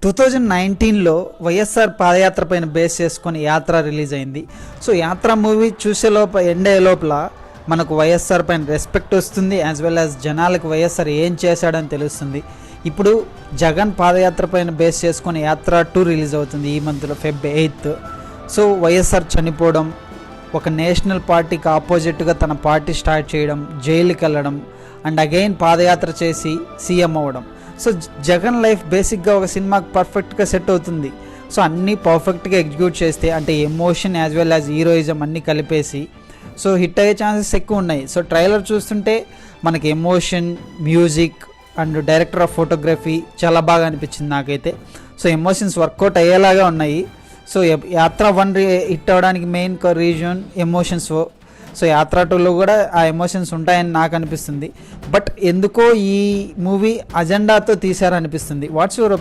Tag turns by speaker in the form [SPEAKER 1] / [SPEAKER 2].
[SPEAKER 1] 2019లో వైఎస్ఆర్ పాదయాత్ర పైన బేస్ చేసుకొని యాత్ర రిలీజ్ అయింది. సో యాత్ర మూవీ చూసే ఎండ్ అయ్యే లోపల మనకు వైఎస్ఆర్ పైన రెస్పెక్ట్ వస్తుంది, యాజ్ వెల్ యాజ్ జనాలకు వైఎస్ఆర్ ఏం చేశాడని తెలుస్తుంది. ఇప్పుడు జగన్ పాదయాత్ర పైన బేస్ చేసుకొని యాత్ర 2 రిలీజ్ అవుతుంది ఈ మంత్లో Feb 8th. సో వైఎస్ఆర్ చనిపోవడం, ఒక నేషనల్ పార్టీకి ఆపోజిట్గా తన పార్టీ స్టార్ట్ చేయడం, జైలుకి వెళ్ళడం అండ్ అగైన్ పాదయాత్ర చేసి సీఎం అవ్వడం. సో జగన్ లైఫ్ బేసిక్గా ఒక సినిమాకి పర్ఫెక్ట్గా సెట్ అవుతుంది. సో అన్నీ పర్ఫెక్ట్గా ఎగ్జిక్యూట్ చేస్తే, అంటే emotion as well as heroism అన్నీ కలిపేసి సో హిట్ అయ్యే ఛాన్సెస్ ఎక్కువ ఉన్నాయి. సో ట్రైలర్ చూస్తుంటే మనకి emotion, music and director of photography చాలా బాగా అనిపించింది నాకైతే. సో ఎమోషన్స్ వర్కౌట్ అయ్యేలాగా ఉన్నాయి. సో యాత్ర 1 హిట్ అవ్వడానికి మెయిన్ రీజన్ ఎమోషన్స్. సో యాత్ర 2లో కూడా ఆ ఎమోషన్స్ ఉంటాయని నాకు అనిపిస్తుంది. బట్ ఎందుకో ఈ మూవీ అజెండాతో తీశారనిపిస్తుంది. What's your